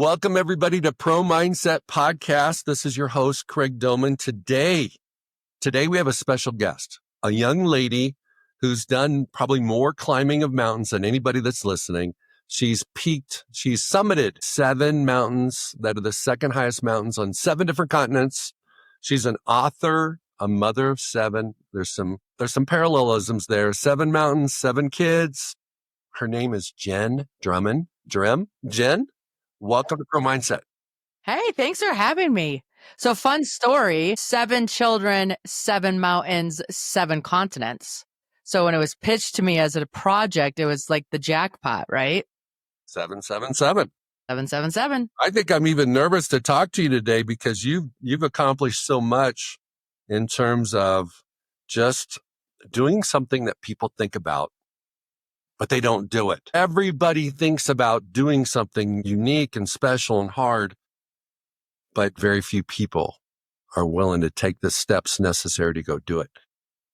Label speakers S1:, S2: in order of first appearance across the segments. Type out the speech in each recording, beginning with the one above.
S1: Welcome everybody to Pro Mindset Podcast. This is your host, Craig Doman. Today we have a special guest, a young lady who's done probably more climbing of mountains than anybody that's listening. She's summited 7 mountains that are the second highest mountains on 7 different continents. She's an author, a mother of 7. There's some parallelisms there. 7 mountains, 7 kids. Her name is Jenn Drummond. Jenn, welcome to Pro Mindset.
S2: Hey, thanks for having me. So fun story, 7 children, 7 mountains, 7 continents. So when it was pitched to me as a project, it was like the jackpot, right?
S1: 777.
S2: 777.
S1: I think I'm even nervous to talk to you today because you've accomplished so much in terms of just doing something that people think about, but they don't do it. Everybody thinks about doing something unique and special and hard, but very few people are willing to take the steps necessary to go do it.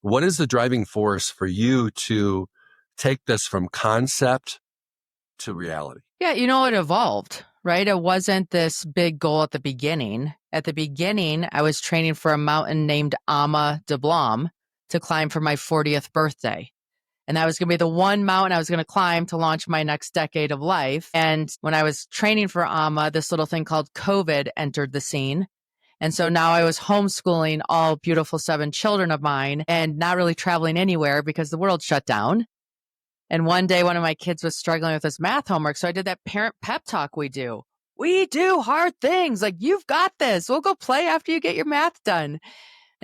S1: What is the driving force for you to take this from concept to reality?
S2: Yeah, it evolved, right? It wasn't this big goal at the beginning. At the beginning, I was training for a mountain named Ama de Blanc to climb for my 40th birthday. And that was going to be the one mountain I was going to climb to launch my next decade of life. And when I was training for Ama, this little thing called COVID entered the scene. And so now I was homeschooling all beautiful 7 children of mine and not really traveling anywhere because the world shut down. And one day, one of my kids was struggling with his math homework. So I did that parent pep talk we do. We do hard things. Like, you've got this. We'll go play after you get your math done.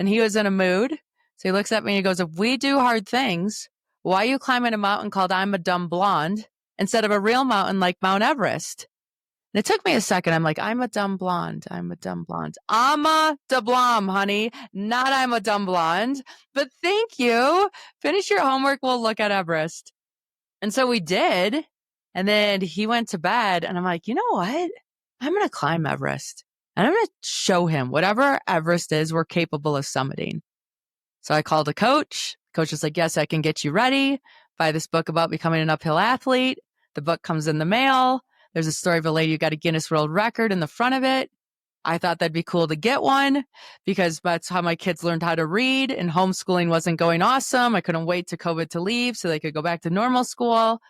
S2: And he was in a mood. So he looks at me and he goes, if we do hard things, why are you climbing a mountain called I'm a Dumb Blonde instead of a real mountain like Mount Everest? And it took me a second. I'm like, I'm a dumb blonde. I'm a dumb blonde. Ama de Blanc, honey, not I'm a dumb blonde. But thank you. Finish your homework. We'll look at Everest. And so we did. And then he went to bed. And I'm like, you know what? I'm going to climb Everest. And I'm going to show him whatever Everest is, we're capable of summiting. So I called a coach. Coach was like, yes, I can get you ready. Buy this book about becoming an uphill athlete. The book comes in the mail. There's a story of a lady who got a Guinness World Record in the front of it. I thought that'd be cool to get one because that's how my kids learned how to read, and homeschooling wasn't going awesome. I couldn't wait to COVID to leave so they could go back to normal school.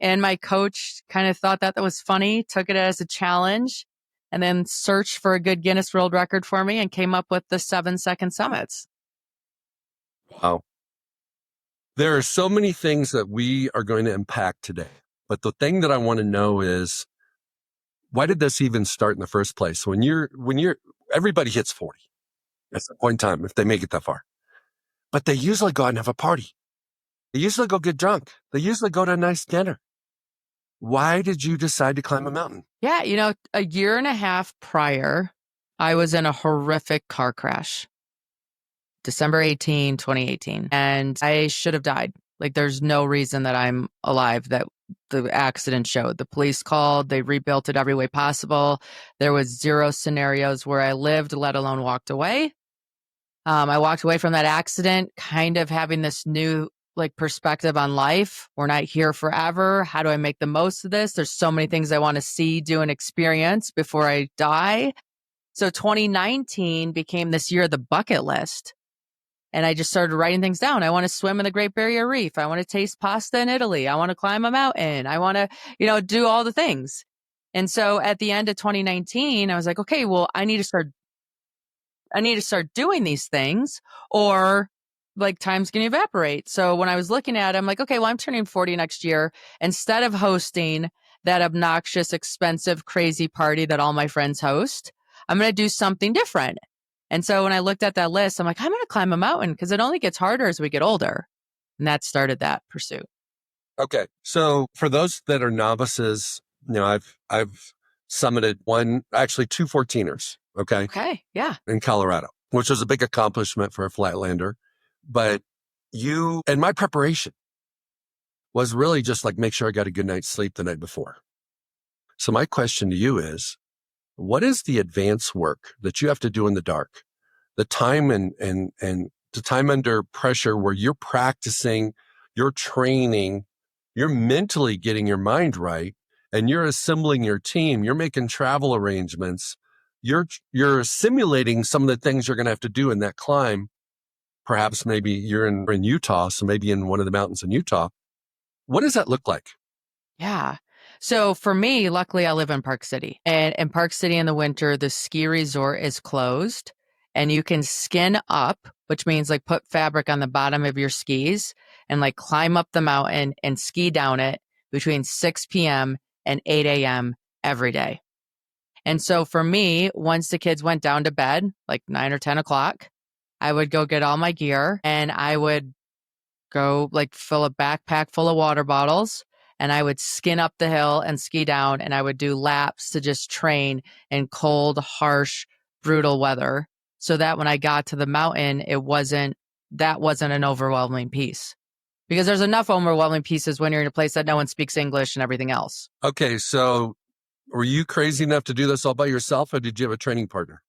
S2: And my coach kind of thought that was funny, took it as a challenge, and then searched for a good Guinness World Record for me and came up with the 7-second summits.
S1: Wow. There are so many things that we are going to impact today. But the thing that I want to know is, why did this even start in the first place? When everybody hits 40, that's the point in time if they make it that far. But they usually go out and have a party. They usually go get drunk. They usually go to a nice dinner. Why did you decide to climb a mountain?
S2: Yeah, a year and a half prior, I was in a horrific car crash. December 18, 2018. And I should have died. Like, there's no reason that I'm alive that the accident showed. The police called, they rebuilt it every way possible. There was 0 scenarios where I lived, let alone walked away. I walked away from that accident kind of having this new perspective on life. We're not here forever. How do I make the most of this? There's so many things I want to see, do, and experience before I die. So 2019 became this year of the bucket list. And I just started writing things down. I want to swim in the Great Barrier Reef. I want to taste pasta in Italy. I want to climb a mountain. I want to, do all the things. And so at the end of 2019, I was like, okay, well, I need to start doing these things, or time's going to evaporate. So when I was looking at it, I'm like, okay, well, I'm turning 40 next year. Instead of hosting that obnoxious, expensive, crazy party that all my friends host, I'm going to do something different. And so when I looked at that list, I'm like, I'm going to climb a mountain because it only gets harder as we get older. And that started that pursuit.
S1: Okay. So for those that are novices, I've summited 2 14ers. Okay.
S2: Okay. Yeah.
S1: In Colorado, which was a big accomplishment for a flatlander. But and my preparation was really just make sure I got a good night's sleep the night before. So my question to you is, what is the advanced work that you have to do in the dark? The time and the time under pressure where you're practicing, you're training, you're mentally getting your mind right. and you're assembling your team, you're making travel arrangements, you're simulating some of the things you're going to have to do in that climb. Perhaps maybe you're in Utah, so maybe in one of the mountains in Utah. What does that look like?
S2: Yeah. So for me, luckily I live in Park City, and in Park City in the winter, the ski resort is closed and you can skin up, which means like put fabric on the bottom of your skis and like climb up the mountain and ski down it between 6 p.m. and 8 a.m. every day. And so for me, once the kids went down to bed, like 9 or 10 o'clock, I would go get all my gear and I would go like fill a backpack full of water bottles and I would skin up the hill and ski down and I would do laps to just train in cold, harsh, brutal weather so that when I got to the mountain, that wasn't an overwhelming piece. Because there's enough overwhelming pieces when you're in a place that no one speaks English and everything else.
S1: Okay, so were you crazy enough to do this all by yourself, or did you have a training partner?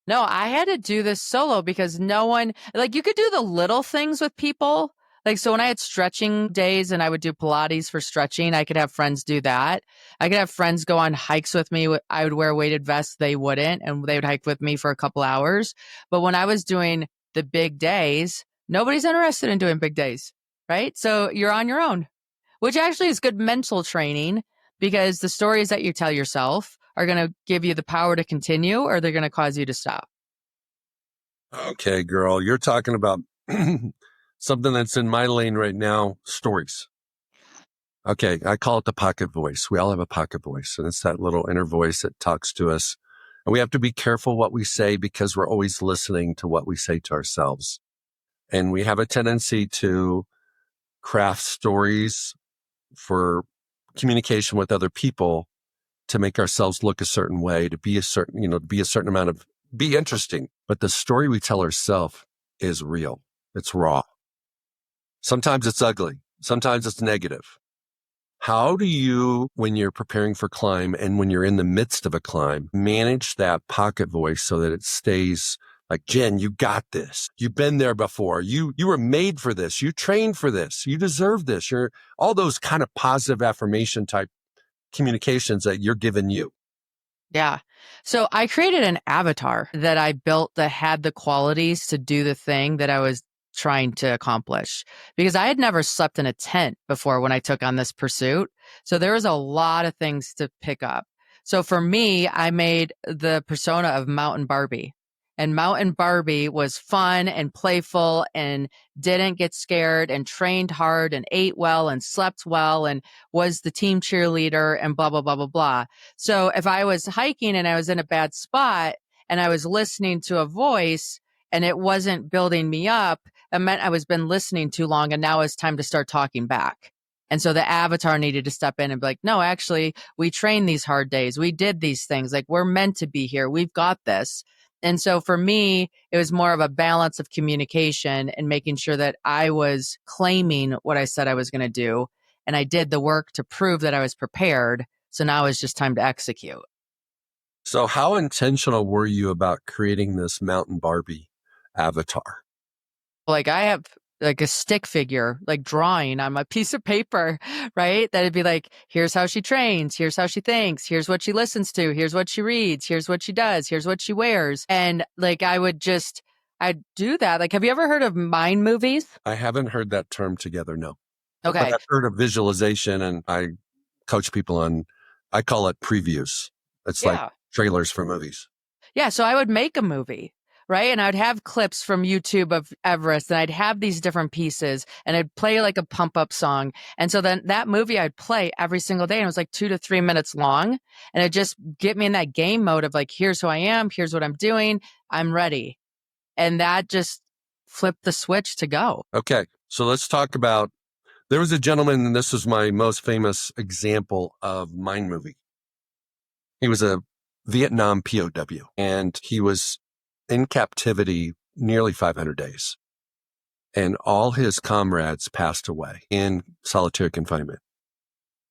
S2: No, I had to do this solo because no one, like you could do the little things with people. Like, so when I had stretching days and I would do Pilates for stretching, I could have friends do that. I could have friends go on hikes with me. I would wear weighted vests. They wouldn't, and they would hike with me for a couple hours. But when I was doing the big days, nobody's interested in doing big days, right? So you're on your own, which actually is good mental training because the stories that you tell yourself are going to give you the power to continue or they're going to cause you to stop.
S1: Okay, girl, you're talking about something that's in my lane right now, stories. Okay, I call it the pocket voice. We all have a pocket voice, and it's that little inner voice that talks to us. And we have to be careful what we say because we're always listening to what we say to ourselves. And we have a tendency to craft stories for communication with other people to make ourselves look a certain way, to be a certain, be interesting. But the story we tell ourselves is real. It's raw. Sometimes it's ugly. Sometimes it's negative. How do you, when you're preparing for climb and when you're in the midst of a climb, manage that pocket voice so that it stays like, Jen, you got this. You've been there before. You were made for this. You trained for this. You deserve this. You're all those kind of positive affirmation type communications that you're giving you.
S2: Yeah. So I created an avatar that I built that had the qualities to do the thing that I was trying to accomplish because I had never slept in a tent before when I took on this pursuit. So there was a lot of things to pick up. So for me, I made the persona of Mountain Barbie. And Mountain Barbie was fun and playful and didn't get scared and trained hard and ate well and slept well and was the team cheerleader and blah, blah, blah, blah, blah. So if I was hiking and I was in a bad spot and I was listening to a voice and it wasn't building me up, it meant I was been listening too long and now it's time to start talking back. And so the avatar needed to step in and be like, no, actually, we trained these hard days. We did these things. Like, we're meant to be here. We've got this. And so for me, it was more of a balance of communication and making sure that I was claiming what I said I was going to do. And I did the work to prove that I was prepared. So now it's just time to execute.
S1: So how intentional were you about creating this Mountain Barbie avatar?
S2: Like I have like a stick figure, like drawing on my piece of paper, right? That'd be like, here's how she trains. Here's how she thinks. Here's what she listens to. Here's what she reads. Here's what she does. Here's what she wears. And like, I'd do that. Like, have you ever heard of mind movies?
S1: I haven't heard that term together, no.
S2: Okay.
S1: But I've heard of visualization and I coach people on, I call it previews. It's like trailers for movies.
S2: Yeah. So I would make a movie. Right. And I'd have clips from YouTube of Everest and I'd have these different pieces and I'd play like a pump up song. And so then that movie I'd play every single day and it was like 2 to 3 minutes long. And it just get me in that game mode of like, here's who I am. Here's what I'm doing. I'm ready. And that just flipped the switch to go.
S1: Okay. So let's talk about, there was a gentleman, and this was my most famous example of mind movie. He was a Vietnam POW and he was in captivity nearly 500 days. And all his comrades passed away in solitary confinement.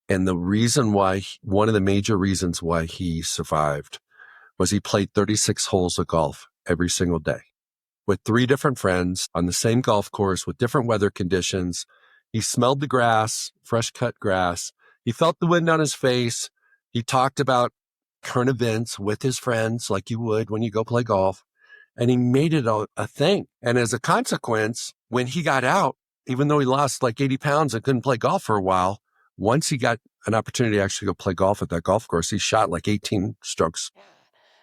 S1: And the reason why, one of the major reasons why he survived was he played 36 holes of golf every single day with 3 different friends on the same golf course with different weather conditions. He smelled the grass, fresh cut grass. He felt the wind on his face. He talked about current events with his friends like you would when you go play golf. And he made it a thing. And as a consequence, when he got out, even though he lost like 80 pounds and couldn't play golf for a while, once he got an opportunity to actually go play golf at that golf course, he shot like 18 strokes.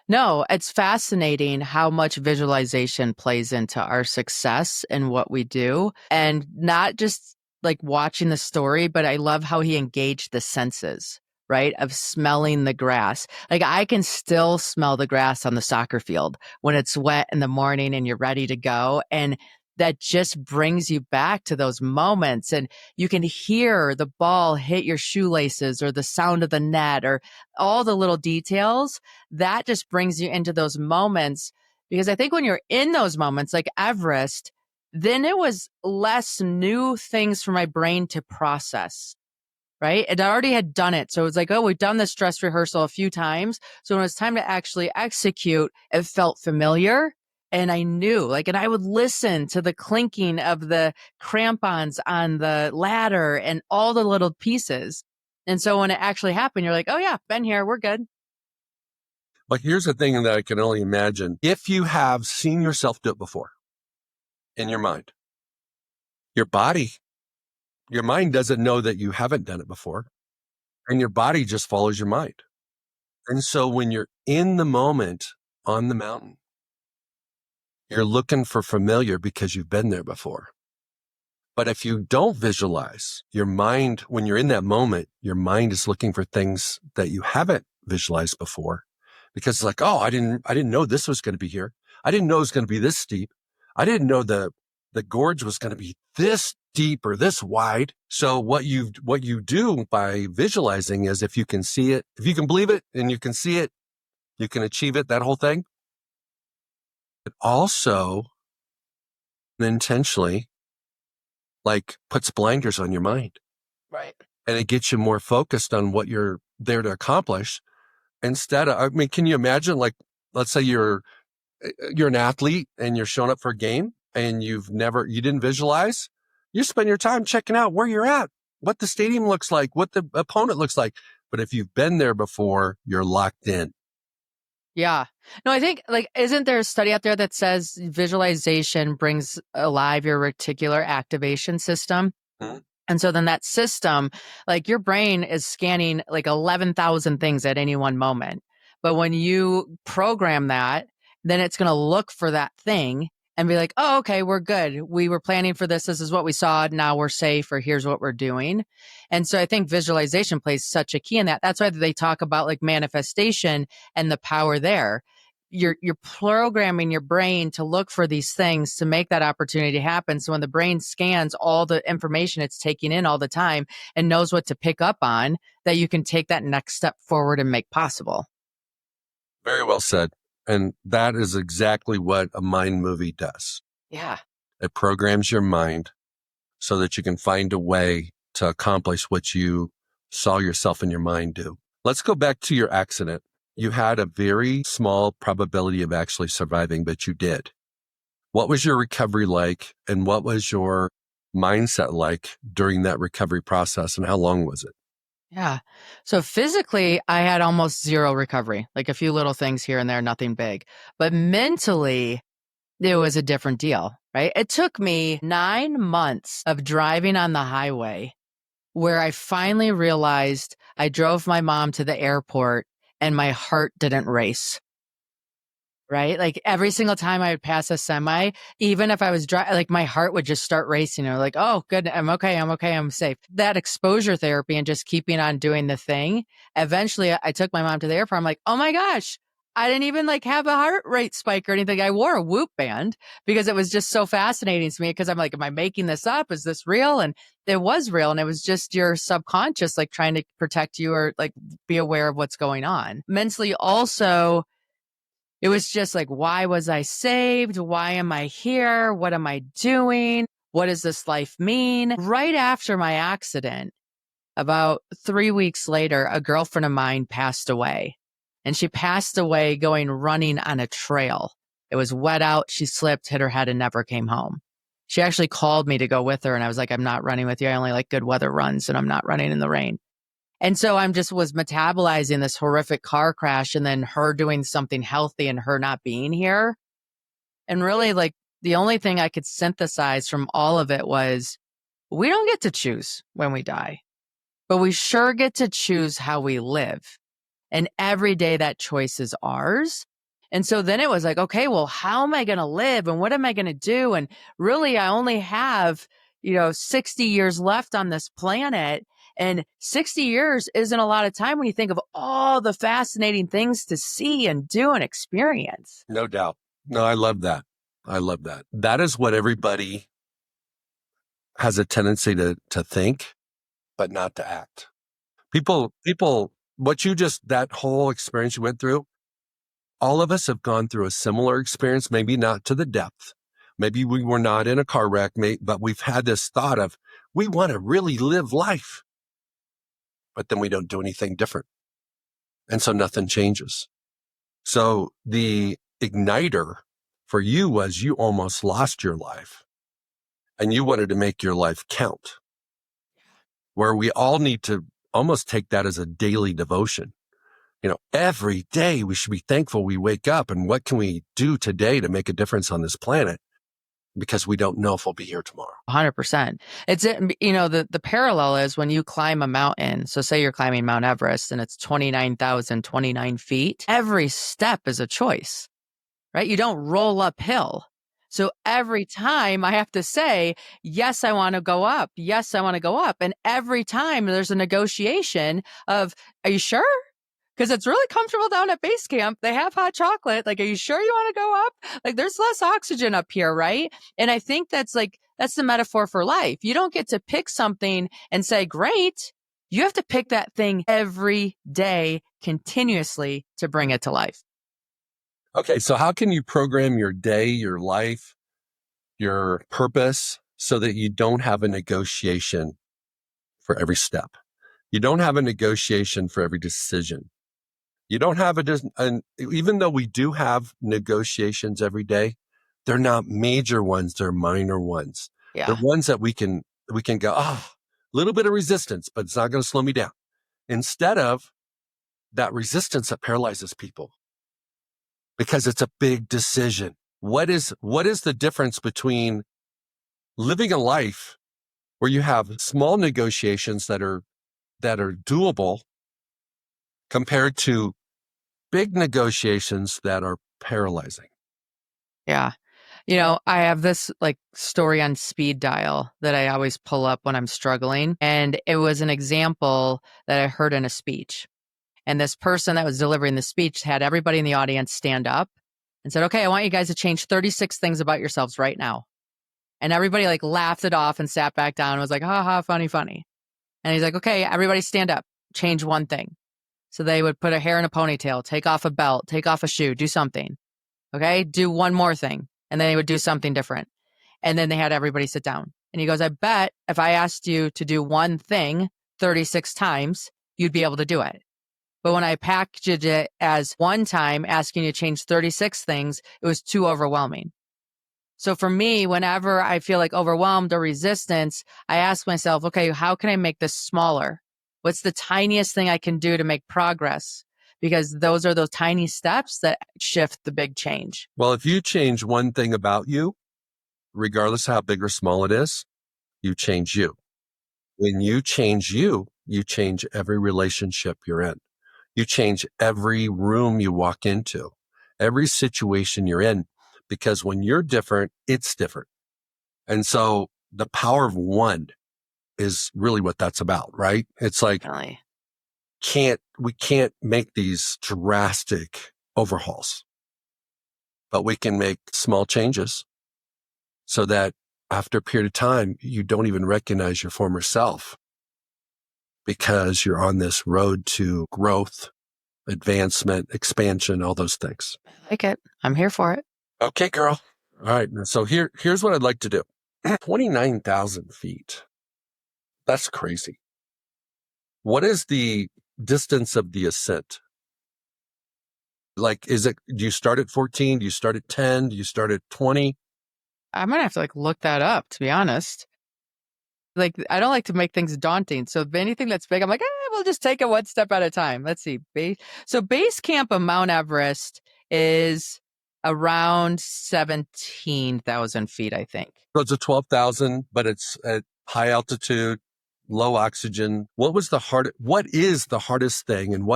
S2: No, it's fascinating how much visualization plays into our success and what we do. And not just like watching the story, but I love how he engaged the senses, right? Of smelling the grass. Like I can still smell the grass on the soccer field when it's wet in the morning and you're ready to go. And that just brings you back to those moments. And you can hear the ball hit your shoelaces or the sound of the net or all the little details. That just brings you into those moments. Because I think when you're in those moments, like Everest, then it was less new things for my brain to process. Right. It already had done it. So it was like, oh, we've done this dress rehearsal a few times. So when it was time to actually execute, it felt familiar. And I knew, like, and I would listen to the clinking of the crampons on the ladder and all the little pieces. And so when it actually happened, you're like, oh, yeah, been here. We're good.
S1: But here's the thing that I can only imagine. If you have seen yourself do it before in your mind, your mind doesn't know that you haven't done it before, and your body just follows your mind. And so when you're in the moment on the mountain, you're looking for familiar because you've been there before. But if you don't visualize, your mind, when you're in that moment, your mind is looking for things that you haven't visualized before, because it's like, oh, I didn't know this was going to be here. I didn't know it was going to be this steep. I didn't know the gorge was going to be this deep or this wide. So what you do by visualizing is, if you can see it, if you can believe it and you can see it, you can achieve it, that whole thing. It also intentionally like puts blinders on your mind.
S2: Right.
S1: And it gets you more focused on what you're there to accomplish instead of, I mean, can you imagine, like, let's say you're an athlete and you're showing up for a game and you didn't visualize. You spend your time checking out where you're at, what the stadium looks like, what the opponent looks like. But if you've been there before, you're locked in.
S2: Yeah. No, I think, like, isn't there a study out there that says visualization brings alive your reticular activation system?
S1: Mm-hmm.
S2: And so then that system, like your brain is scanning like 11,000 things at any one moment. But when you program that, then it's going to look for that thing and be like, oh, okay, we're good. We were planning for this. This is what we saw. Now we're safe, or here's what we're doing. And so I think visualization plays such a key in that. That's why they talk about like manifestation and the power there. You're programming your brain to look for these things to make that opportunity happen. So when the brain scans all the information it's taking in all the time and knows what to pick up on, that you can take that next step forward and make possible.
S1: Very well said. And that is exactly what a mind movie does.
S2: Yeah.
S1: It programs your mind so that you can find a way to accomplish what you saw yourself in your mind do. Let's go back to your accident. You had a very small probability of actually surviving, but you did. What was your recovery like, and what was your mindset like during that recovery process, and how long was it?
S2: Yeah. So physically, I had almost zero recovery, like a few little things here and there, nothing big. But mentally, it was a different deal, right? It took me 9 months of driving on the highway where I finally realized I drove my mom to the airport and my heart didn't race. Right? Like every single time I would pass a semi, even if I was driving, like my heart would just start racing. Or like, oh, good, I'm okay, I'm safe. That exposure therapy and just keeping on doing the thing. Eventually, I took my mom to the airport. I'm like, oh my gosh, I didn't even like have a heart rate spike or anything. I wore a Whoop band because it was just so fascinating to me. Because I'm like, am I making this up? Is this real? And it was real. And it was just your subconscious, like trying to protect you or like be aware of what's going on. Mentally, also, it was just like, why was I saved? Why am I here? What am I doing? What does this life mean? Right after my accident, about 3 weeks later, a girlfriend of mine passed away. And she passed away going running on a trail. It was wet out. She slipped, hit her head, and never came home. She actually called me to go with her. And I was like, I'm not running with you. I only like good weather runs, and I'm not running in the rain. And so I'm just was metabolizing this horrific car crash and then her doing something healthy and her not being here. And really, like, the only thing I could synthesize from all of it was we don't get to choose when we die, but we sure get to choose how we live. And every day that choice is ours. And so then it was like, okay, well, how am I going to live and what am I going to do? And really, I only have, 60 years left on this planet. And 60 years isn't a lot of time when you think of all the fascinating things to see and do and experience.
S1: No doubt. No, I love that. I love that. That is what everybody has a tendency to think, but not to act. People, that whole experience you went through, all of us have gone through a similar experience, maybe not to the depth. Maybe we were not in a car wreck, but we've had this thought of, we want to really live life, but then we don't do anything different. And so nothing changes. So the igniter for you was you almost lost your life and you wanted to make your life count, where we all need to almost take that as a daily devotion. Every day we should be thankful we wake up and what can we do today to make a difference on this planet? Because we don't know if we'll be here tomorrow.
S2: 100%. It's, the parallel is when you climb a mountain. So say you're climbing Mount Everest and it's 29,029 feet. Every step is a choice, right? You don't roll uphill. So every time I have to say, yes, I want to go up. Yes, I want to go up. And every time there's a negotiation of, are you sure? Because it's really comfortable down at base camp. They have hot chocolate. Like, are you sure you want to go up? Like, there's less oxygen up here, right? And I think that's the metaphor for life. You don't get to pick something and say, great. You have to pick that thing every day continuously to bring it to life.
S1: Okay, so how can you program your day, your life, your purpose so that you don't have a negotiation for every step? You don't have a negotiation for every decision. You don't have even though we do have negotiations every day, they're not major ones, they're minor ones.
S2: Yeah.
S1: They're ones that we can go, a little bit of resistance, but it's not going to slow me down. Instead of that resistance that paralyzes people because it's a big decision. What is the difference between living a life where you have small negotiations that are doable compared to big negotiations that are paralyzing?
S2: Yeah. I have this story on speed dial that I always pull up when I'm struggling. And it was an example that I heard in a speech. And this person that was delivering the speech had everybody in the audience stand up and said, okay, I want you guys to change 36 things about yourselves right now. And everybody laughed it off and sat back down and was like, ha ha, funny, funny. And he's like, okay, everybody stand up, change one thing. So they would put a hair in a ponytail, take off a belt, take off a shoe, do something. Okay, do one more thing. And then they would do something different. And then they had everybody sit down. And he goes, I bet if I asked you to do one thing 36 times, you'd be able to do it. But when I packaged it as one time asking you to change 36 things, it was too overwhelming. So for me, whenever I feel overwhelmed or resistance, I ask myself, okay, how can I make this smaller? What's the tiniest thing I can do to make progress? Because those are those tiny steps that shift the big change.
S1: Well, if you change one thing about you, regardless how big or small it is, you change you. When you change you, you change every relationship you're in. You change every room you walk into, every situation you're in, because when you're different, it's different. And so the power of one is really what that's about, right? It's
S2: Really?
S1: we can't make these drastic overhauls, but we can make small changes so that after a period of time, you don't even recognize your former self because you're on this road to growth, advancement, expansion, all those things.
S2: I like it. I'm here for it.
S1: Okay, girl. All right. So here's what I'd like to do. 29,000 feet. That's crazy. What is the distance of the ascent? Do you start at 14? Do you start at 10? Do you start at 20?
S2: I'm going to have to look that up, to be honest. Like, I don't like to make things daunting. So if anything that's big, I'm like, we'll just take it one step at a time. Let's see. So base camp of Mount Everest is around 17,000 feet, I think.
S1: So it's a 12,000, but it's at high altitude, low oxygen. What is the hardest thing? And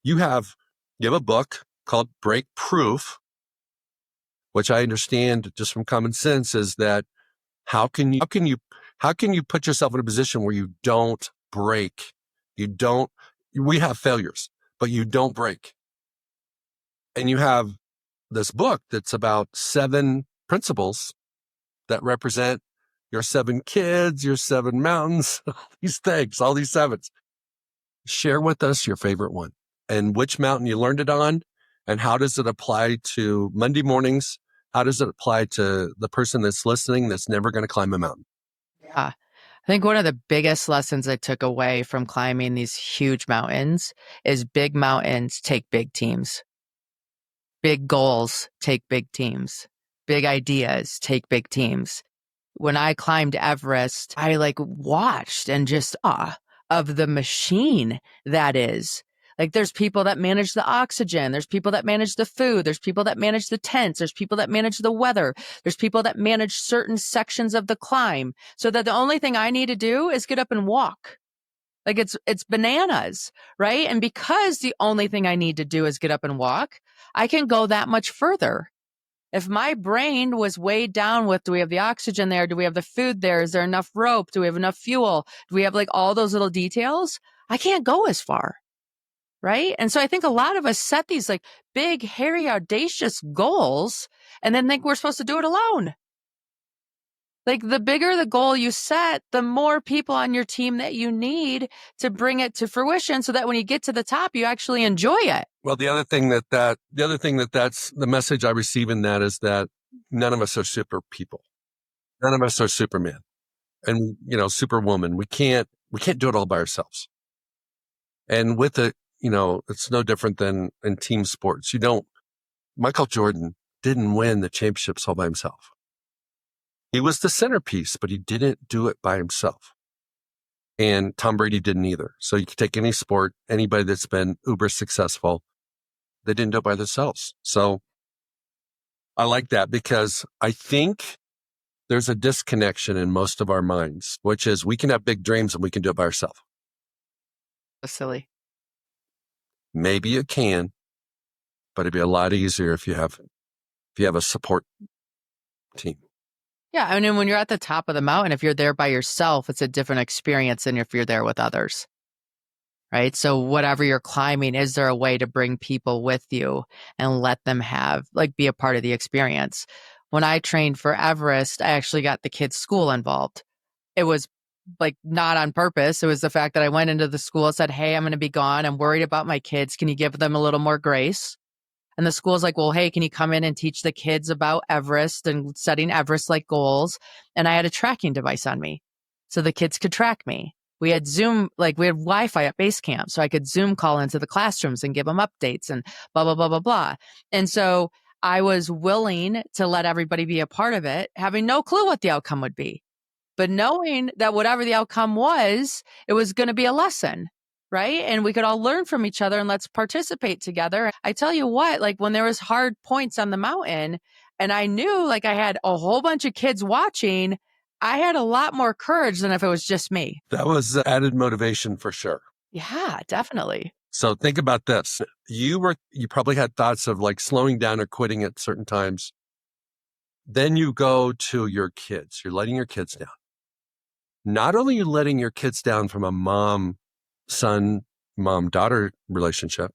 S1: you have a book called BreakProof, which I understand just from common sense is that how can you put yourself in a position where you don't break? We have failures, but you don't break. And you have this book that's about 7 principles that represent your 7 kids, your 7 mountains, all these things, all these 7s. Share with us your favorite one and which mountain you learned it on, and how does it apply to Monday mornings? How does it apply to the person that's listening that's never going to climb a mountain?
S2: Yeah. I think one of the biggest lessons I took away from climbing these huge mountains is big mountains take big teams. Big goals take big teams. Big ideas take big teams. When I climbed Everest, I watched and just awe of the machine that is. Like, there's people that manage the oxygen. There's people that manage the food. There's people that manage the tents. There's people that manage the weather. There's people that manage certain sections of the climb, so that the only thing I need to do is get up and walk. Like, it's bananas, right? And because the only thing I need to do is get up and walk, I can go that much further. If my brain was weighed down with, do we have the oxygen there? Do we have the food there? Is there enough rope? Do we have enough fuel? Do we have all those little details? I can't go as far. Right. And so I think a lot of us set these big, hairy, audacious goals and then think we're supposed to do it alone. Like, the bigger the goal you set, the more people on your team that you need to bring it to fruition, so that when you get to the top, you actually enjoy it.
S1: Well, the other thing that's the message I receive in that is that none of us are super people. None of us are Superman and, Superwoman. We can't do it all by ourselves. And with it, it's no different than in team sports. Michael Jordan didn't win the championships all by himself. He was the centerpiece, but he didn't do it by himself. And Tom Brady didn't either. So you can take any sport, anybody that's been uber successful, they didn't do it by themselves. So I like that, because I think there's a disconnection in most of our minds, which is we can have big dreams and we can do it by ourselves.
S2: That's silly.
S1: Maybe you can, but it'd be a lot easier if you have a support team.
S2: Yeah. I mean, when you're at the top of the mountain, if you're there by yourself, it's a different experience than if you're there with others. Right. So whatever you're climbing, is there a way to bring people with you and let them be a part of the experience? When I trained for Everest, I actually got the kids' school involved. It was not on purpose. It was the fact that I went into the school and said, hey, I'm going to be gone. I'm worried about my kids. Can you give them a little more grace? And the school's like, well, hey, can you come in and teach the kids about Everest and setting Everest-like goals? And I had a tracking device on me, so the kids could track me. We had Zoom, we had Wi-Fi at base camp, so I could Zoom call into the classrooms and give them updates and blah, blah, blah, blah, blah. And so I was willing to let everybody be a part of it, having no clue what the outcome would be, but knowing that whatever the outcome was, it was going to be a lesson. Right. And we could all learn from each other, and let's participate together. I tell you what, when there was hard points on the mountain and I knew I had a whole bunch of kids watching, I had a lot more courage than if it was just me.
S1: That was added motivation for sure.
S2: Yeah, definitely.
S1: So think about this. You probably had thoughts of slowing down or quitting at certain times. Then you go to your kids. You're letting your kids down. Not only are you letting your kids down from a mom-son, mom-daughter relationship,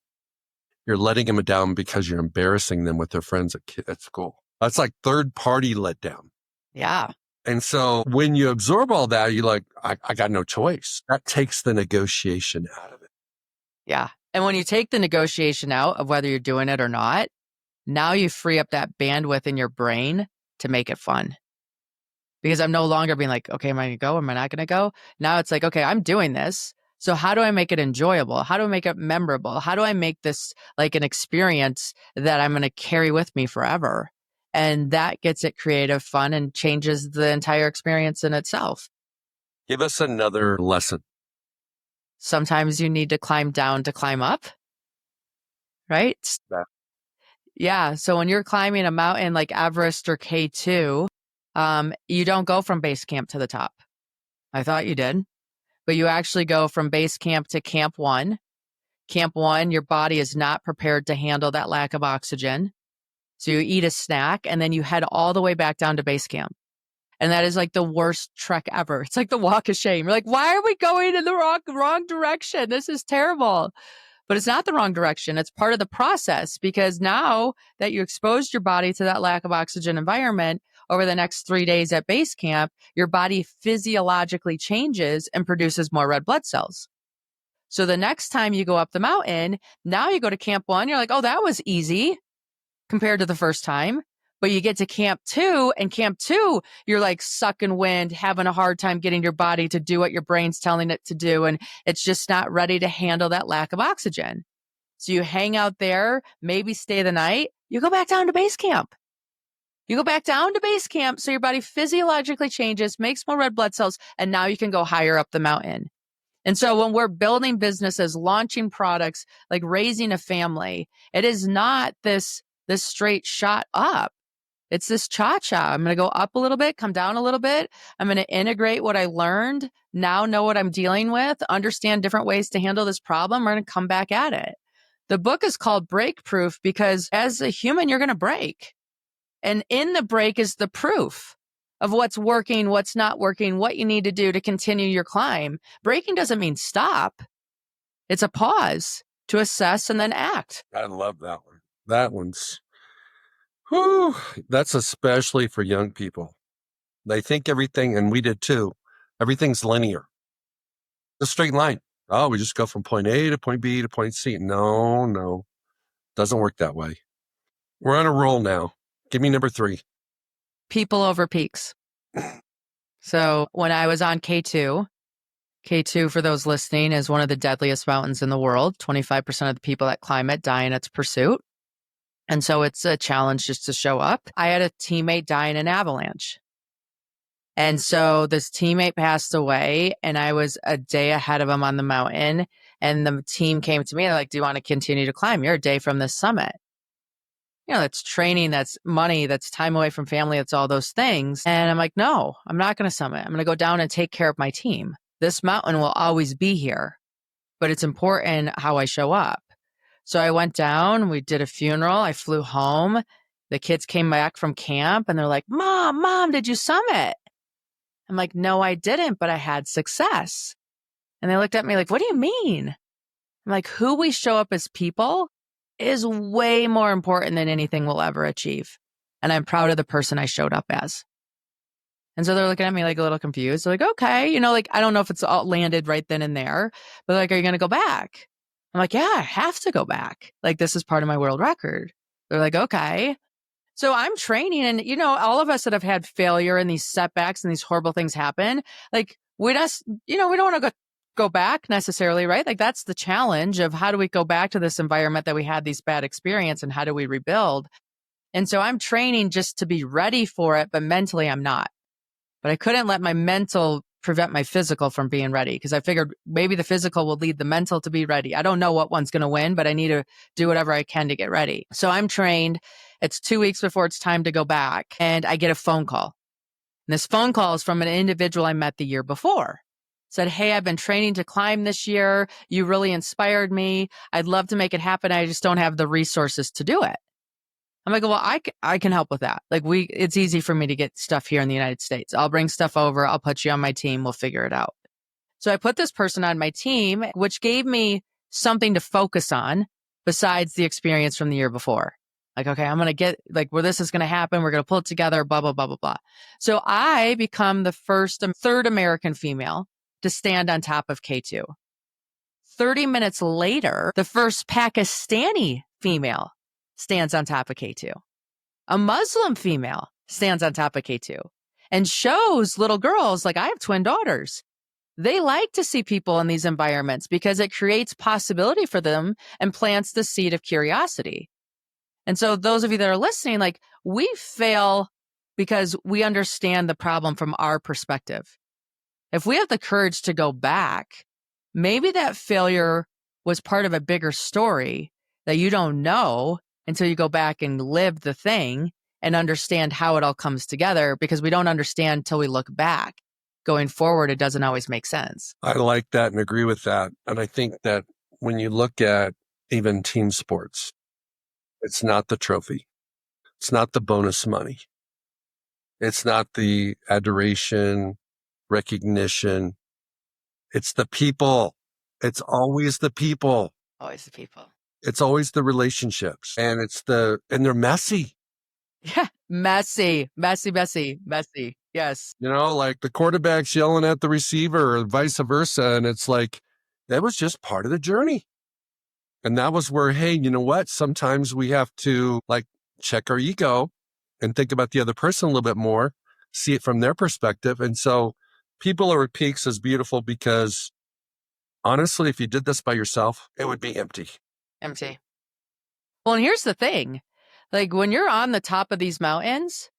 S1: you're letting them down because you're embarrassing them with their friends at school. That's like third-party letdown.
S2: Yeah.
S1: And so when you absorb all that, you're like, I got no choice. That takes the negotiation out of it.
S2: Yeah. And when you take the negotiation out of whether you're doing it or not, now you free up that bandwidth in your brain to make it fun. Because I'm no longer being okay, am I going to go? Am I not going to go? Now it's okay, I'm doing this. So how do I make it enjoyable? How do I make it memorable? How do I make this an experience that I'm going to carry with me forever? And that gets it creative, fun, and changes the entire experience in itself.
S1: Give us another lesson.
S2: Sometimes you need to climb down to climb up, right?
S1: Yeah.
S2: Yeah. So when you're climbing a mountain like Everest or K2, you don't go from base camp to the top. I thought you did, but you actually go from base camp to camp 1. Camp 1, your body is not prepared to handle that lack of oxygen. So you eat a snack and then you head all the way back down to base camp. And that is like the worst trek ever. It's like the walk of shame. You're like, why are we going in the wrong direction? This is terrible. But it's not the wrong direction. It's part of the process, because now that you exposed your body to that lack of oxygen environment over the next 3 days at base camp, your body physiologically changes and produces more red blood cells. So the next time you go up the mountain, now you go to camp 1, you're like, oh, that was easy compared to the first time. But you get to camp 2, and camp 2, you're like sucking wind, having a hard time getting your body to do what your brain's telling it to do. And it's just not ready to handle that lack of oxygen. So you hang out there, maybe stay the night, you go back down to base camp. You go back down to base camp so your body physiologically changes, makes more red blood cells, and now you can go higher up the mountain. And so when we're building businesses, launching products, like raising a family, it is not this straight shot up. It's this cha-cha. I'm going to go up a little bit, come down a little bit. I'm going to integrate what I learned, now know what I'm dealing with, understand different ways to handle this problem. We're going to come back at it. The book is called BreakProof because as a human, you're going to break. And in the break is the proof of what's working, what's not working, what you need to do to continue your climb. Breaking doesn't mean stop. It's a pause to assess and then act.
S1: I love that one. That one's, whew, that's especially for young people. They think everything, and we did too, everything's linear. A straight line. Oh, we just go from point A to point B to point C. No. Doesn't work that way. We're on a roll now. Give me number 3.
S2: People over peaks. So when I was on K2, for those listening, is one of the deadliest mountains in the world. 25% of the people that climb it die in its pursuit. And so it's a challenge just to show up. I had a teammate die in an avalanche. And so this teammate passed away, and I was a day ahead of him on the mountain. And the team came to me, they're like, do you want to continue to climb? You're a day from this summit. You know, that's training, that's money, that's time away from family, that's all those things. And I'm like, no, I'm not going to summit. I'm going to go down and take care of my team. This mountain will always be here, but it's important how I show up. So I went down, we did a funeral, I flew home. The kids came back from camp and they're like, Mom, did you summit? I'm like, no, I didn't, but I had success. And they looked at me like, what do you mean? I'm like, who we show up as people is way more important than anything we'll ever achieve. And I'm proud of the person I showed up as. And so they're looking at me like a little confused. They're like, okay, like, I don't know if it's all landed right then and there, but like, are you going to go back? I'm like, yeah, I have to go back. Like, this is part of my world record. They're like, okay. So I'm training, and, all of us that have had failure and these setbacks and these horrible things happen, like, we just, we don't want to go back necessarily, right? Like, that's the challenge of how do we go back to this environment that we had these bad experience, and how do we rebuild? And so I'm training just to be ready for it, but mentally I'm not. But I couldn't let my mental prevent my physical from being ready, because I figured maybe the physical will lead the mental to be ready. I don't know what one's going to win, but I need to do whatever I can to get ready. So I'm trained. It's 2 weeks before it's time to go back, and I get a phone call. And this phone call is from an individual I met the year before. Said, hey, I've been training to climb this year. You really inspired me. I'd love to make it happen. I just don't have the resources to do it. I'm like, well, I can help with that. Like, it's easy for me to get stuff here in the United States. I'll bring stuff over. I'll put you on my team. We'll figure it out. So I put this person on my team, which gave me something to focus on besides the experience from the year before. Like, okay, I'm going to get like where this is going to happen. We're going to pull it together, blah, blah, blah, blah, blah. So I become the third American female to stand on top of K2. 30 minutes later, the first Pakistani female stands on top of K2. A Muslim female stands on top of K2 and shows little girls, like, I have twin daughters. They like to see people in these environments because it creates possibility for them and plants the seed of curiosity. And so those of you that are listening, like, we fail because we understand the problem from our perspective. If we have the courage to go back, maybe that failure was part of a bigger story that you don't know until you go back and live the thing and understand how it all comes together, because we don't understand until we look back. Going forward, it doesn't always make sense.
S1: I like that and agree with that. And I think that when you look at even team sports, it's not the trophy. It's not the bonus money. It's not the adoration, recognition. It's the people. It's always the people.
S2: Always the people.
S1: It's always the relationships. And they're messy.
S2: Yeah. Messy. Yes.
S1: Like the quarterback's yelling at the receiver or vice versa. And it's like, that was just part of the journey. And that was where, hey, you know what? Sometimes we have to check our ego and think about the other person a little bit more, see it from their perspective. And so People Over Peaks is beautiful because honestly, if you did this by yourself, it would be empty.
S2: Empty. Well, and here's the thing. When you're on the top of these mountains,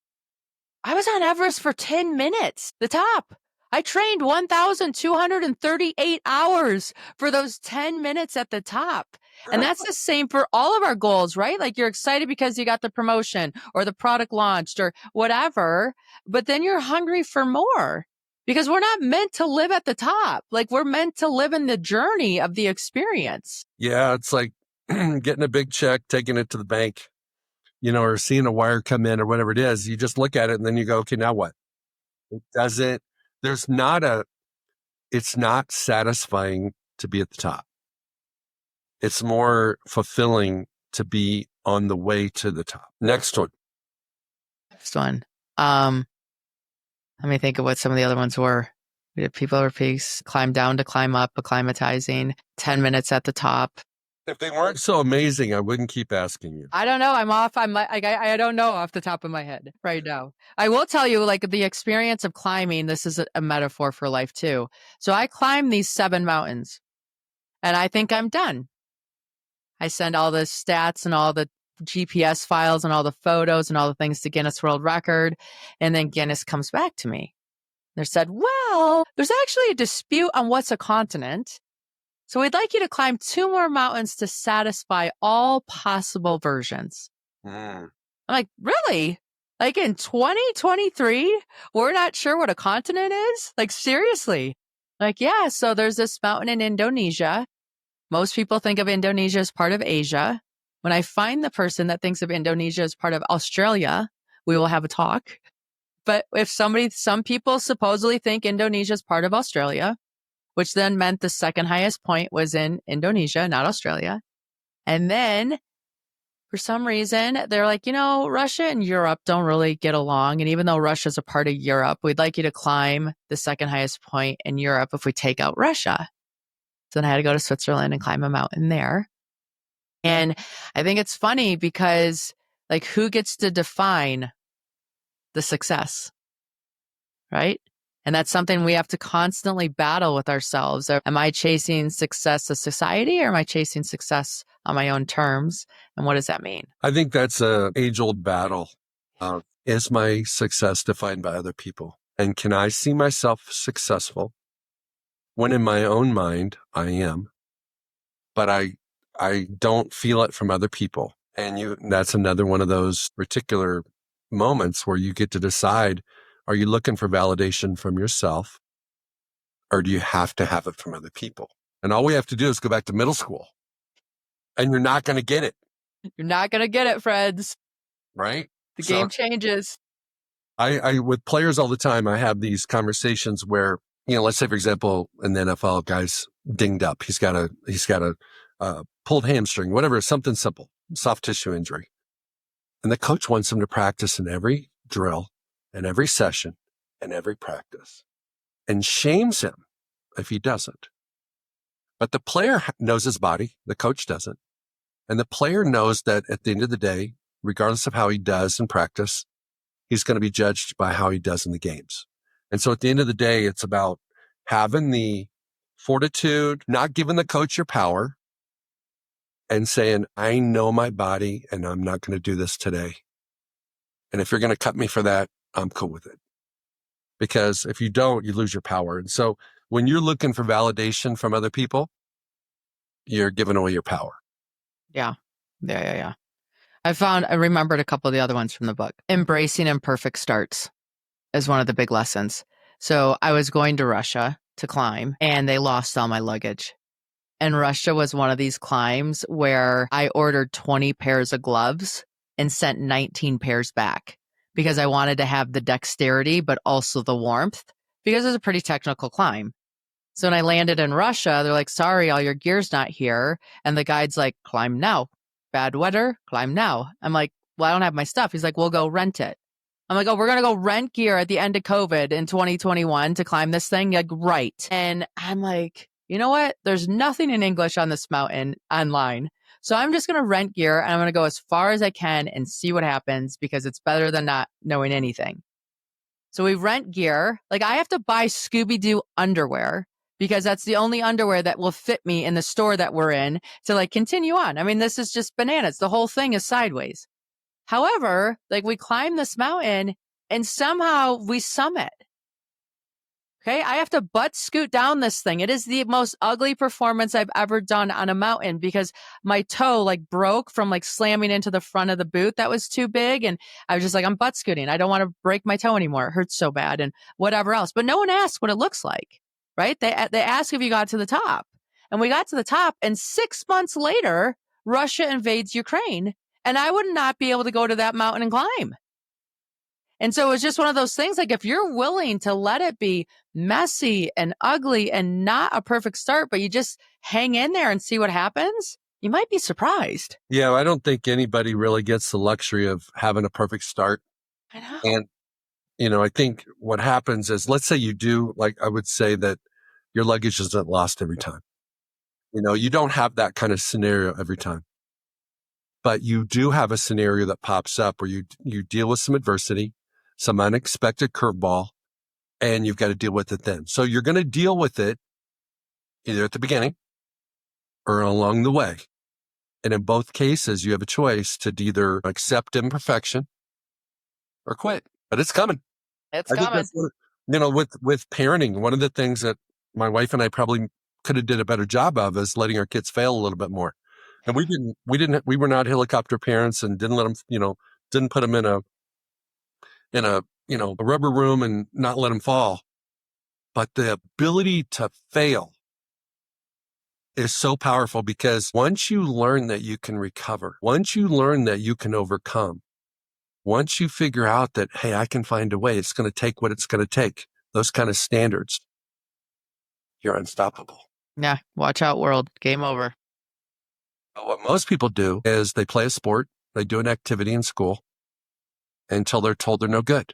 S2: I was on Everest for 10 minutes, the top. I trained 1,238 hours for those 10 minutes at the top. And that's the same for all of our goals, right? You're excited because you got the promotion or the product launched or whatever, but then you're hungry for more because we're not meant to live at the top. We're meant to live in the journey of the experience.
S1: Yeah, it's like getting a big check, taking it to the bank, or seeing a wire come in or whatever it is. You just look at it and then you go, okay, now what? It doesn't, it's not satisfying to be at the top. It's more fulfilling to be on the way to the top. Next one.
S2: Let me think of what some of the other ones were. We did People Over Peaks, Climb Down to Climb Up, acclimatizing, 10 minutes at the top.
S1: If they weren't so amazing, I wouldn't keep asking you.
S2: I don't know. I'm off. I don't know off the top of my head right now. I will tell you, the experience of climbing, this is a metaphor for life too. So I climbed these 7 mountains and I think I'm done. I send all the stats and all the GPS files and all the photos and all the things to Guinness World Record. And then Guinness comes back to me. They said, well, there's actually a dispute on what's a continent. So we'd like you to climb 2 more mountains to satisfy all possible versions. I'm like, really? In 2023, we're not sure what a continent is? Seriously? Yeah, so there's this mountain in Indonesia. Most people think of Indonesia as part of Asia. When I find the person that thinks of Indonesia as part of Australia, we will have a talk. But if some people supposedly think Indonesia is part of Australia, which then meant the second highest point was in Indonesia, not Australia. And then for some reason, they're like, Russia and Europe don't really get along. And even though Russia's a part of Europe, we'd like you to climb the second highest point in Europe if we take out Russia. So then I had to go to Switzerland and climb a mountain there. And I think it's funny because who gets to define the success, right? And that's something we have to constantly battle with ourselves. Am I chasing success as society or am I chasing success on my own terms? And what does that mean?
S1: I think that's an age-old battle. Is my success defined by other people? And can I see myself successful when in my own mind I am, but I don't feel it from other people? And that's another one of those particular moments where you get to decide, are you looking for validation from yourself or do you have to have it from other people? And all we have to do is go back to middle school and you're not going to get it.
S2: You're not going to get it, friends.
S1: Right?
S2: The game changes.
S1: I with players all the time, I have these conversations where, let's say, for example, in the NFL, guy's dinged up. He's got a pulled hamstring, whatever, something simple, soft tissue injury. And the coach wants him to practice in every drill and every session and every practice and shames him if he doesn't. But the player knows his body. The coach doesn't. And the player knows that at the end of the day, regardless of how he does in practice, he's going to be judged by how he does in the games. And so at the end of the day, it's about having the fortitude, not giving the coach your power, and saying, I know my body and I'm not going to do this today. And if you're going to cut me for that, I'm cool with it. because if you don't, you lose your power. And so when you're looking for validation from other people, you're giving away your power.
S2: Yeah. I remembered a couple of the other ones from the book. Embracing imperfect starts is one of the big lessons. So I was going to Russia to climb and they lost all my luggage. And Russia was one of these climbs where I ordered 20 pairs of gloves and sent 19 pairs back because I wanted to have the dexterity, but also the warmth because it's a pretty technical climb. So when I landed in Russia, they're like, sorry, all your gear's not here. And the guide's like, climb now. Bad weather, climb now. I'm like, well, I don't have my stuff. He's like, we'll go rent it. I'm like, oh, we're going to go rent gear at the end of COVID in 2021 to climb this thing? Like, right. And I'm like, you know what? There's nothing in English on this mountain online. So I'm just going to rent gear and I'm going to go as far as I can and see what happens because it's better than not knowing anything. So we rent gear. Like I have to buy Scooby-Doo underwear because that's the only underwear that will fit me in the store that we're in to like continue on. I mean, this is just bananas. The whole thing is sideways. However, like we climb this mountain and somehow we summit. Okay. I have to butt scoot down this thing. It is the most ugly performance I've ever done on a mountain because my toe like broke from like slamming into the front of the boot that was too big. And I was just like, I'm butt scooting. I don't want to break my toe anymore. It hurts so bad and whatever else. But no one asked what it looks like, right? They ask if you got to the top. And we got to the top and 6 months later, Russia invades Ukraine and I would not be able to go to that mountain and climb. And so it was just one of those things, like if you're willing to let it be messy and ugly and not a perfect start, but you just hang in there and see what happens, you might be surprised.
S1: Yeah, I don't think anybody really gets the luxury of having a perfect start.
S2: I know.
S1: And, I think what happens is, let's say you do, like I would say that your luggage isn't lost every time. You don't have that kind of scenario every time. But you do have a scenario that pops up where you deal with some adversity, some unexpected curveball, and you've got to deal with it then. So you're going to deal with it either at the beginning or along the way. And in both cases, you have a choice to either accept imperfection or quit. But it's coming.
S2: It's
S1: I think
S2: coming.
S1: that's with parenting, one of the things that my wife and I probably could have did a better job of is letting our kids fail a little bit more. And we were not helicopter parents and didn't let them, didn't put them in a rubber room and not let them fall. But the ability to fail is so powerful because once you learn that you can recover, once you learn that you can overcome, once you figure out that, hey, I can find a way, it's going to take what it's going to take, those kind of standards, you're unstoppable.
S2: Yeah. Watch out, world. Game over.
S1: What most people do is they play a sport, they do an activity in school until they're told they're no good,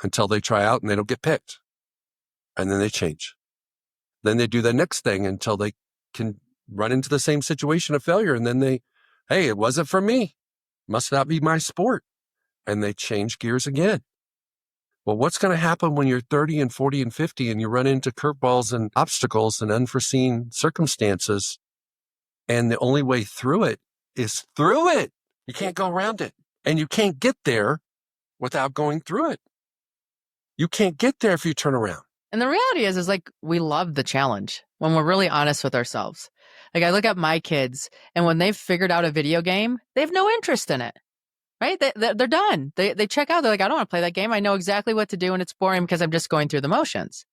S1: until they try out and they don't get picked. And then they change. Then they do the next thing until they can run into the same situation of failure. And then hey, it wasn't for me. Must not be my sport. And they change gears again. Well, what's going to happen when you're 30 and 40 and 50 and you run into curveballs and obstacles and unforeseen circumstances? And the only way through it is through it. You can't go around it. And you can't get there without going through it. You can't get there if you turn around.
S2: And the reality is like we love the challenge when we're really honest with ourselves. Like I look at my kids and when they've figured out a video game, they have no interest in it, right? They're done. They check out. They're like, I don't want to play that game. I know exactly what to do and it's boring because I'm just going through the motions.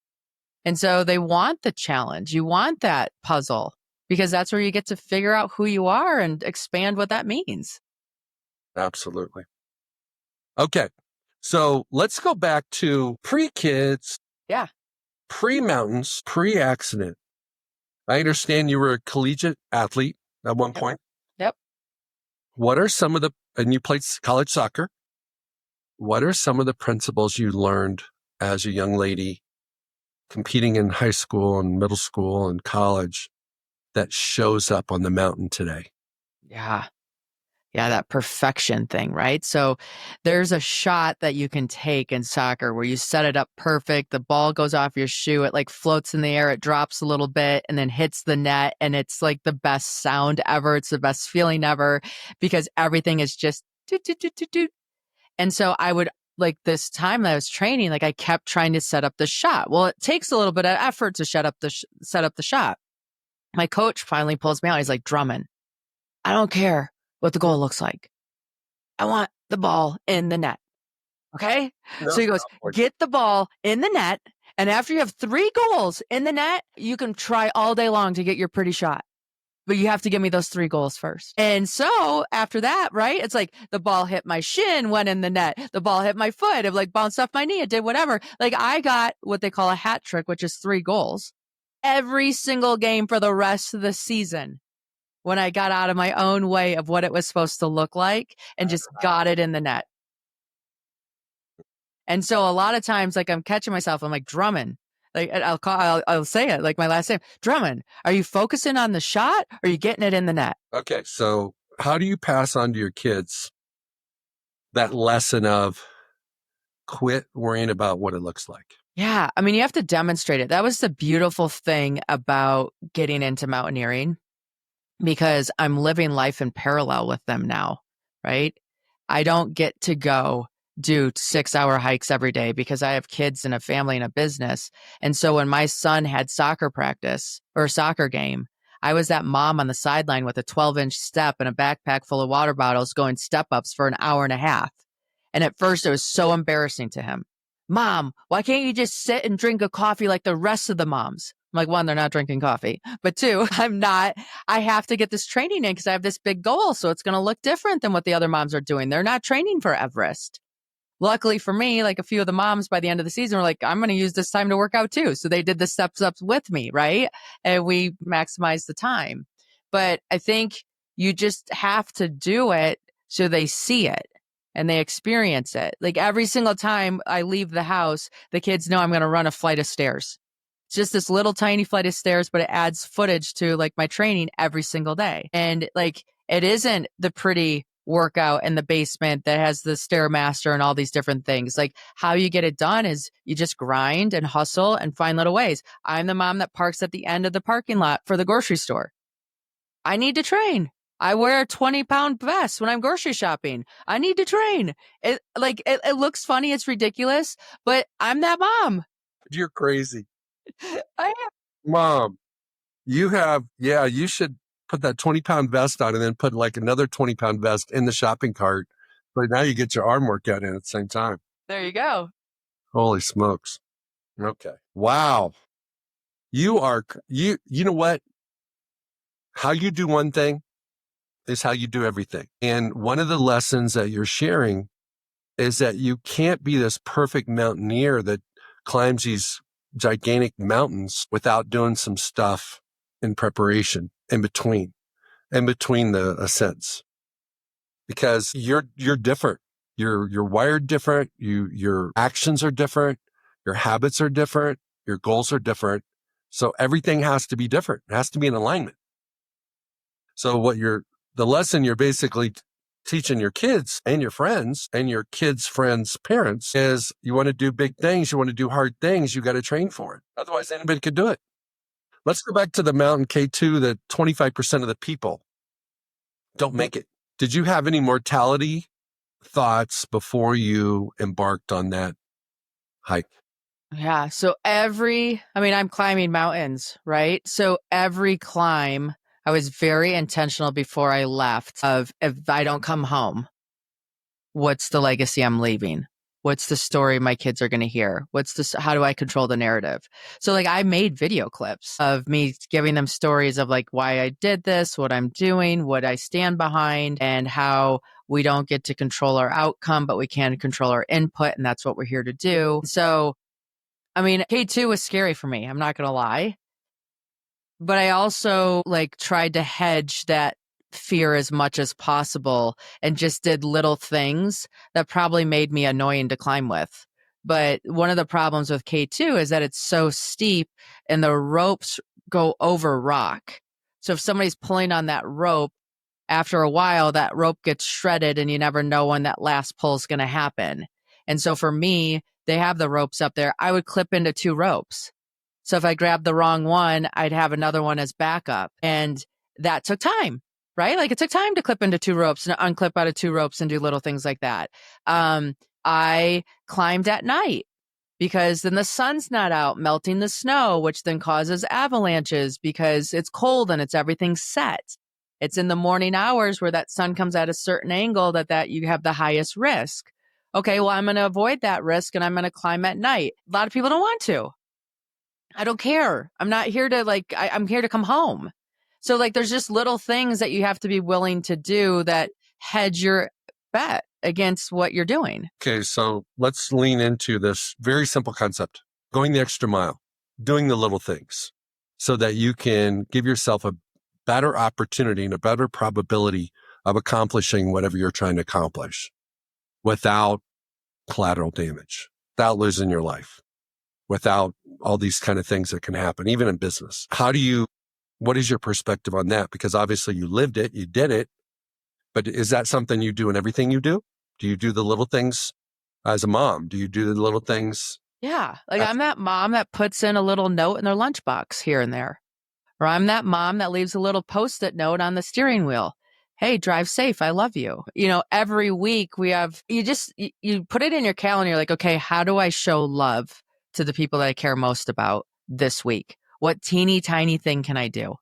S2: And so they want the challenge. You want that puzzle because that's where you get to figure out who you are and expand what that means.
S1: Absolutely. Okay. So let's go back to pre-kids.
S2: Yeah.
S1: Pre-mountains, pre-accident. I understand you were a collegiate athlete at one point.
S2: Yep.
S1: What are some of and you played college soccer. What are some of the principles you learned as a young lady competing in high school and middle school and college that shows up on the mountain today?
S2: Yeah. Yeah, that perfection thing, right? So there's a shot that you can take in soccer where you set it up perfect. The ball goes off your shoe. It like floats in the air. It drops a little bit and then hits the net. And it's like the best sound ever. It's the best feeling ever because everything is just doot, doot, doot, doot, doot. And so I would like this time that I was training, like I kept trying to set up the shot. Well, it takes a little bit of effort to set up the shot. My coach finally pulls me out. He's like, Drummond, I don't care what the goal looks like. I want the ball in the net. Okay.
S1: No,
S2: So he goes, get the ball in the net. And after you have 3 goals in the net, you can try all day long to get your pretty shot. But you have to give me those 3 goals first. And so after that, right, it's like the ball hit my shin, went in the net. The ball hit my foot. It like bounced off my knee. It did whatever. Like I got what they call a hat trick, which is 3 goals every single game for the rest of the season when I got out of my own way of what it was supposed to look like and just got it in the net. And so a lot of times, like I'm catching myself, I'm like, Drummond, like I'll say it like my last name, Drummond, are you focusing on the shot or are you getting it in the net?
S1: Okay. So how do you pass on to your kids that lesson of quit worrying about what it looks like?
S2: Yeah. I mean, you have to demonstrate it. That was the beautiful thing about getting into mountaineering because I'm living life in parallel with them now, right? I don't get to go do 6-hour hikes every day because I have kids and a family and a business. And so when my son had soccer practice or soccer game, I was that mom on the sideline with a 12-inch step and a backpack full of water bottles going step ups for an hour and a half. And at first it was so embarrassing to him. Mom, why can't you just sit and drink a coffee like the rest of the moms? I'm like, 1, they're not drinking coffee. But 2, I'm not. I have to get this training in because I have this big goal. So it's going to look different than what the other moms are doing. They're not training for Everest. Luckily for me, like a few of the moms by the end of the season were like, I'm going to use this time to work out too. So they did the steps ups with me, right? And we maximized the time. But I think you just have to do it so they see it and they experience it. Like every single time I leave the house, the kids know I'm going to run a flight of stairs. It's just this little tiny flight of stairs, but it adds footage to like my training every single day. And like, it isn't the pretty workout in the basement that has the Stairmaster and all these different things. Like how you get it done is you just grind and hustle and find little ways. I'm the mom that parks at the end of the parking lot for the grocery store. I need to train. I wear a 20-pound vest when I'm grocery shopping. I need to train. It looks funny. It's ridiculous, but I'm that mom.
S1: You're crazy.
S2: I am.
S1: Mom, you should put that 20-pound vest on and then put like another 20-pound vest in the shopping cart. But now you get your arm workout in at the same time.
S2: There you go.
S1: Holy smokes. Okay. Wow. You know what? How you do one thing is how you do everything. And one of the lessons that you're sharing is that you can't be this perfect mountaineer that climbs these gigantic mountains without doing some stuff in preparation in between the ascents, because you're different. You're wired different. Your actions are different. Your habits are different. Your goals are different. So everything has to be different. It has to be in alignment. So the lesson you're basically teaching your kids and your friends and your kids' friends' parents is you want to do big things. You want to do hard things. You got to train for it. Otherwise anybody could do it. Let's go back to the mountain K2 that 25% of the people don't make it. Did you have any mortality thoughts before you embarked on that hike?
S2: Yeah. So I'm climbing mountains, right? So every climb, I was very intentional before I left of if I don't come home, what's the legacy I'm leaving? What's the story my kids are going to hear? How do I control the narrative? So like I made video clips of me giving them stories of like why I did this, what I'm doing, what I stand behind, and how we don't get to control our outcome, but we can control our input. And that's what we're here to do. So, I mean, K2 was scary for me. I'm not going to lie. But I also like tried to hedge that fear as much as possible and just did little things that probably made me annoying to climb with. But one of the problems with K2 is that it's so steep and the ropes go over rock. So if somebody's pulling on that rope, after a while, that rope gets shredded and you never know when that last pull is going to happen. And so for me, they have the ropes up there. I would clip into 2 ropes. So if I grabbed the wrong one, I'd have another one as backup. And that took time, right? Like it took time to clip into 2 ropes and unclip out of 2 ropes and do little things like that. I climbed at night because then the sun's not out melting the snow, which then causes avalanches because it's cold and it's everything set. It's in the morning hours where that sun comes at a certain angle that you have the highest risk. Okay, well, I'm going to avoid that risk and I'm going to climb at night. A lot of people don't want to. I don't care. I'm not here to I'm here to come home. So there's just little things that you have to be willing to do that hedge your bet against what you're doing.
S1: Okay, so let's lean into this very simple concept, going the extra mile, doing the little things so that you can give yourself a better opportunity and a better probability of accomplishing whatever you're trying to accomplish without collateral damage, without losing your life, without all these kind of things that can happen, even in business. What is your perspective on that? Because obviously you lived it, you did it, but is that something you do in everything you do? Do you do the little things as a mom? Do you do the little things?
S2: Yeah. I'm that mom that puts in a little note in their lunchbox here and there. Or I'm that mom that leaves a little Post-it note on the steering wheel. Hey, drive safe. I love you. Every week you put it in your calendar. You're like, okay, how do I show love to the people that I care most about this week? What teeny tiny thing can I do?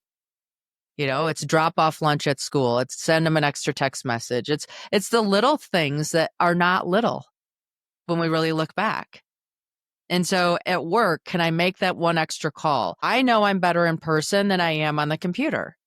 S2: It's drop off lunch at school. It's send them an extra text message. It's the little things that are not little when we really look back. And so at work, can I make that one extra call? I know I'm better in person than I am on the computer.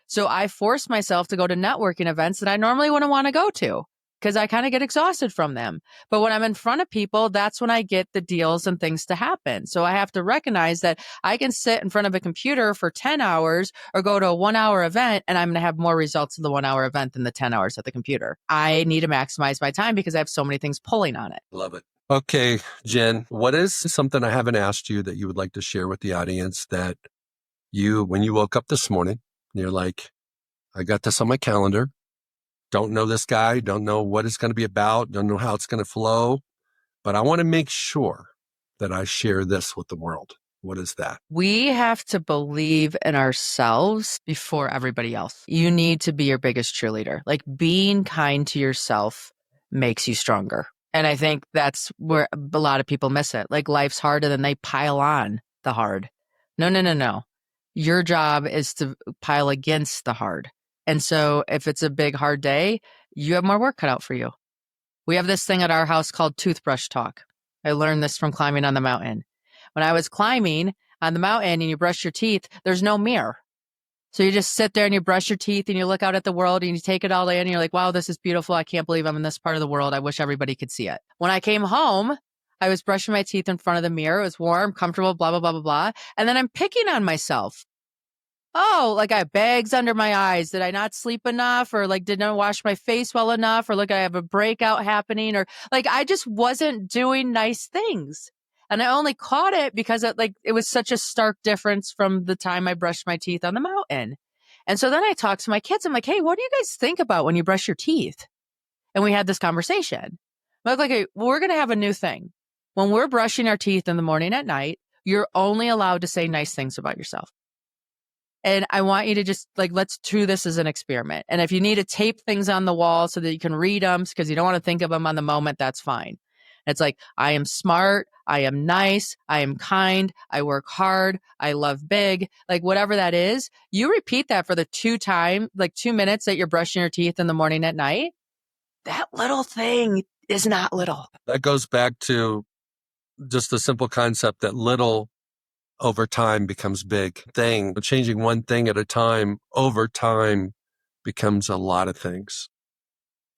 S2: So I force myself to go to networking events that I normally wouldn't want to go to because I kind of get exhausted from them. But when I'm in front of people, that's when I get the deals and things to happen. So I have to recognize that I can sit in front of a computer for 10 hours or go to a 1-hour event and I'm going to have more results in the 1-hour event than the 10 hours at the computer. I need to maximize my time because I have so many things pulling on it.
S1: Love it. Okay, Jen, what is something I haven't asked you that you would like to share with the audience that when you woke up this morning, you're like, I got this on my calendar. Don't know this guy, don't know what it's going to be about, don't know how it's going to flow, but I want to make sure that I share this with the world. What is that?
S2: We have to believe in ourselves before everybody else. You need to be your biggest cheerleader. Being kind to yourself makes you stronger. And I think that's where a lot of people miss it. Life's hard and then they pile on the hard. No. Your job is to pile against the hard. And so if it's a big, hard day, you have more work cut out for you. We have this thing at our house called toothbrush talk. I learned this from climbing on the mountain. When I was climbing on the mountain and you brush your teeth, there's no mirror. So you just sit there and you brush your teeth and you look out at the world and you take it all in and you're like, wow, this is beautiful. I can't believe I'm in this part of the world. I wish everybody could see it. When I came home, I was brushing my teeth in front of the mirror. It was warm, comfortable, blah, blah, blah, blah, blah. And then I'm picking on myself. Oh, I have bags under my eyes. Did I not sleep enough? Or didn't wash my face well enough? Or I have a breakout happening? Or I just wasn't doing nice things. And I only caught it because it was such a stark difference from the time I brushed my teeth on the mountain. And so then I talked to my kids. I'm like, hey, what do you guys think about when you brush your teeth? And we had this conversation. I'm like, okay, we're going to have a new thing. When we're brushing our teeth in the morning at night, you're only allowed to say nice things about yourself. And I want you to just let's do this as an experiment. And if you need to tape things on the wall so that you can read them because you don't want to think of them on the moment, that's fine. It's I am smart. I am nice. I am kind. I work hard. I love big. Whatever that is, you repeat that for the 2 minutes that you're brushing your teeth in the morning at night. That little thing is not little.
S1: That goes back to just the simple concept that little over time becomes big thing. Changing one thing at a time over time becomes a lot of things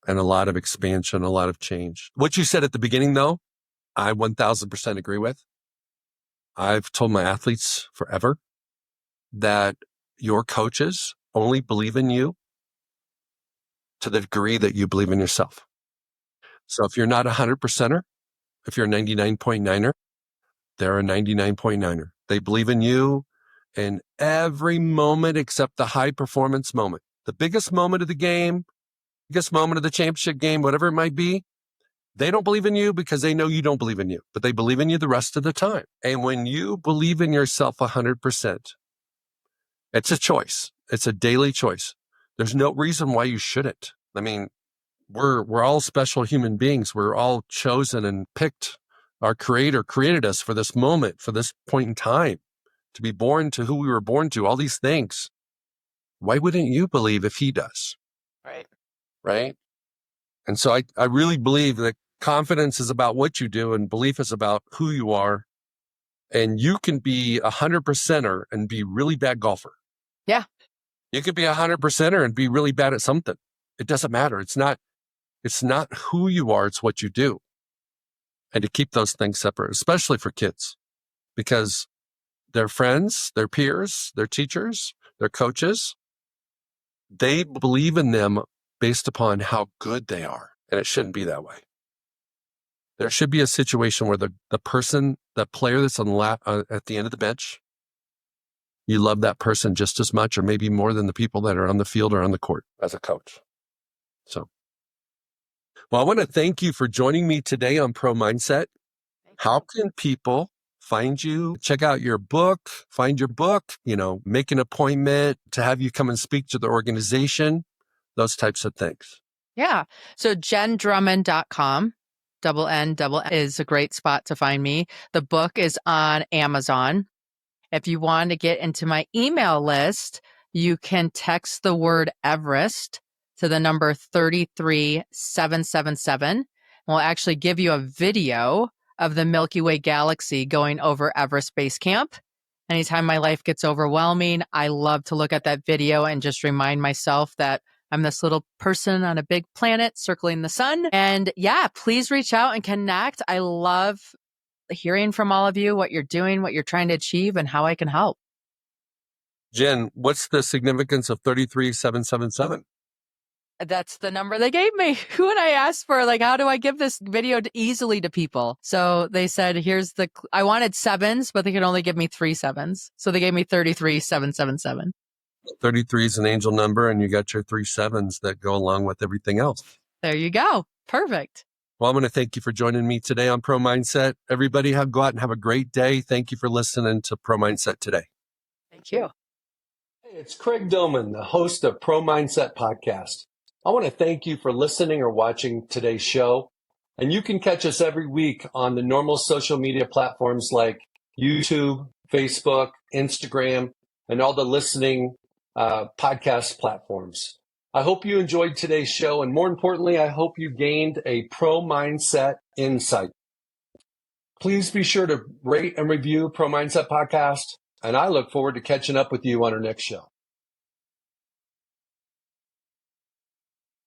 S1: and a lot of expansion, a lot of change. What you said at the beginning, though, I 1000% agree with. I've told my athletes forever that your coaches only believe in you to the degree that you believe in yourself. So if you're not a 100%er, if you're a 99.9er, they're a 99.9er. They believe in you in every moment except the high performance moment. The biggest moment of the game, biggest moment of the championship game, whatever it might be, they don't believe in you because they know you don't believe in you, but they believe in you the rest of the time. And when you believe in yourself 100%, it's a choice. It's a daily choice. There's no reason why you shouldn't. I mean, we're all special human beings. We're all chosen and picked. Our Creator created us for this moment, for this point in time, to be born to who we were born to, all these things. Why wouldn't you believe if He does?
S2: Right.
S1: Right? And so I really believe that confidence is about what you do and belief is about who you are. And you can be 100%er and be really bad golfer.
S2: Yeah.
S1: You could be 100%er and be really bad at something. It doesn't matter. It's not who you are. It's what you do. And to keep those things separate, especially for kids, because their friends, their peers, their teachers, their coaches, they believe in them based upon how good they are. And it shouldn't be that way. There should be a situation where the player that's on at the end of the bench, you love that person just as much or maybe more than the people that are on the field or on the court as a coach. So, well, I want to thank you for joining me today on Pro Mindset. How can people find you, check out your book, find your book, make an appointment to have you come and speak to the organization, those types of things?
S2: Yeah. So JennDrummond.com, N is a great spot to find me. The book is on Amazon. If you want to get into my email list, you can text the word Everest to the number 33777. We'll actually give you a video of the Milky Way galaxy going over Everest Base Camp. Anytime my life gets overwhelming, I love to look at that video and just remind myself that I'm this little person on a big planet circling the sun. And yeah, please reach out and connect. I love hearing from all of you, what you're doing, what you're trying to achieve, and how I can help.
S1: Jenn, what's the significance of 33777?
S2: That's the number they gave me. When I asked for, how do I give this video easily to people? So they said, I wanted sevens, but they could only give me 3 sevens. So they gave me 33777.
S1: 33 is an angel number, and you got your 3 sevens that go along with everything else.
S2: There you go. Perfect.
S1: Well, I'm going to thank you for joining me today on Pro Mindset. Everybody go out and have a great day. Thank you for listening to Pro Mindset today.
S2: Thank you.
S1: Hey, it's Craig Doman, the host of Pro Mindset Podcast. I want to thank you for listening or watching today's show. And you can catch us every week on the normal social media platforms like YouTube, Facebook, Instagram, and all the listening podcast platforms. I hope you enjoyed today's show, and more importantly, I hope you gained a Pro Mindset insight. Please be sure to rate and review Pro Mindset Podcast, and I look forward to catching up with you on our next show.